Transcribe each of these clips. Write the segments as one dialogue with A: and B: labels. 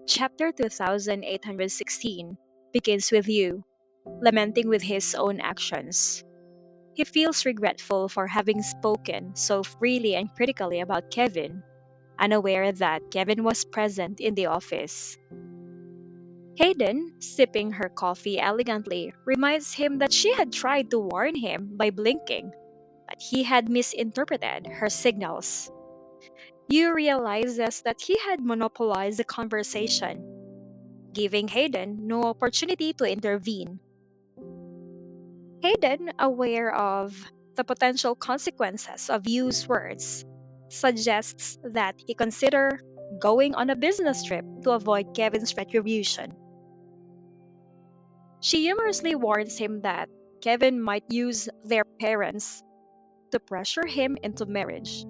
A: Chapter 2816 begins with Hugh lamenting with his own actions. He feels regretful for having spoken so freely and critically about Kevin, unaware that Kevin was present in the office. Hayden, sipping her coffee elegantly, reminds him that she had tried to warn him by blinking, but he had misinterpreted her signals. Hugh realizes that he had monopolized the conversation, giving Hayden no opportunity to intervene. Hayden, aware of the potential consequences of Yu's words, suggests that he consider going on a business trip to avoid Kevin's retribution. She humorously warns him that Kevin might use their parents to pressure him into marriage,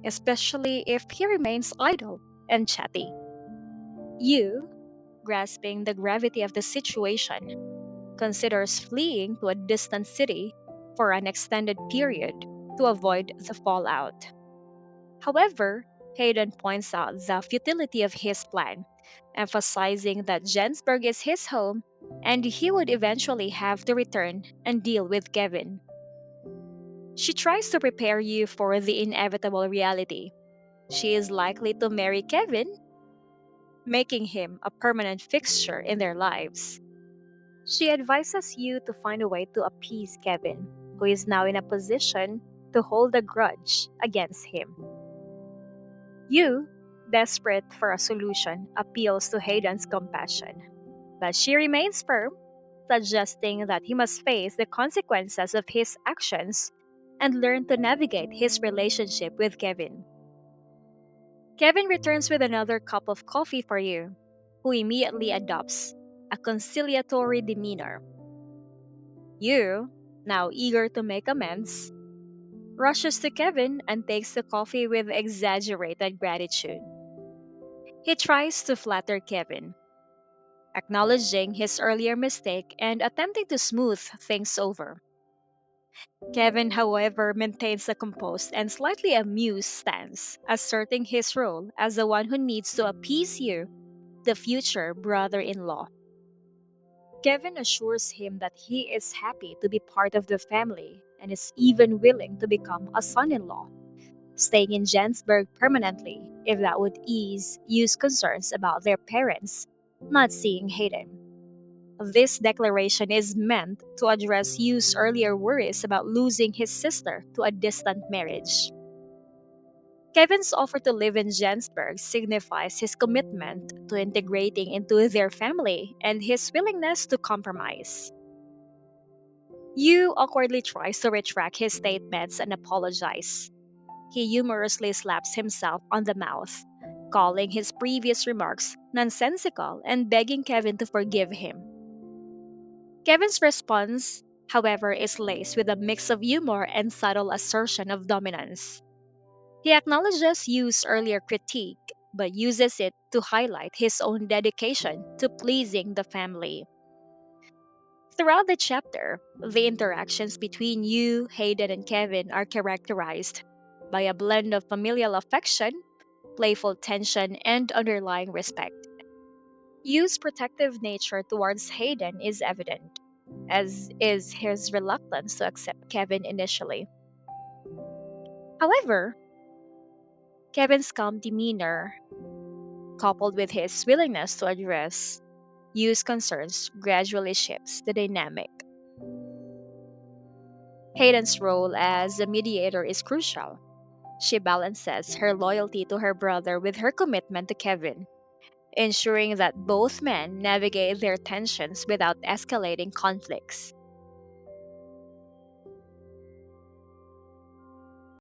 A: especially if he remains idle and chatty. Yu, grasping the gravity of the situation, considers fleeing to a distant city for an extended period to avoid the fallout. However, Hayden points out the futility of his plan, emphasizing that Jensburg is his home and he would eventually have to return and deal with Kevin. She tries to prepare you for the inevitable reality. She is likely to marry Kevin, making him a permanent fixture in their lives. She advises you to find a way to appease Kevin, who is now in a position to hold a grudge against him. You, desperate for a solution, appeals to Hayden's compassion, but she remains firm, suggesting that he must face the consequences of his actions and learn to navigate his relationship with Kevin. Kevin returns with another cup of coffee for you, who immediately adopts a conciliatory demeanor. You, now eager to make amends, rushes to Kevin and takes the coffee with exaggerated gratitude. He tries to flatter Kevin, acknowledging his earlier mistake and attempting to smooth things over. Kevin, however, maintains a composed and slightly amused stance, asserting his role as the one who needs to appease you, the future brother in law. Kevin assures him that he is happy to be part of the family and is even willing to become a son in law, staying in Jensburg permanently if that would ease Yu's concerns about their parents not seeing Hayden. This declaration is meant to address Yu's earlier worries about losing his sister to a distant marriage. Kevin's offer to live in Jensburg signifies his commitment to integrating into their family and his willingness to compromise. Yu awkwardly tries to retract his statements and apologize. He humorously slaps himself on the mouth, calling his previous remarks nonsensical and begging Kevin to forgive him. Kevin's response, however, is laced with a mix of humor and subtle assertion of dominance. He acknowledges Yu's earlier critique, but uses it to highlight his own dedication to pleasing the family. Throughout the chapter, the interactions between Yu, Hayden, and Kevin are characterized by a blend of familial affection, playful tension, and underlying respect. Yu's protective nature towards Hayden is evident, as is his reluctance to accept Kevin initially. However, Kevin's calm demeanor, coupled with his willingness to address Yu's concerns, gradually shifts the dynamic. Hayden's role as a mediator is crucial. She balances her loyalty to her brother with her commitment to Kevin, ensuring that both men navigate their tensions without escalating conflicts.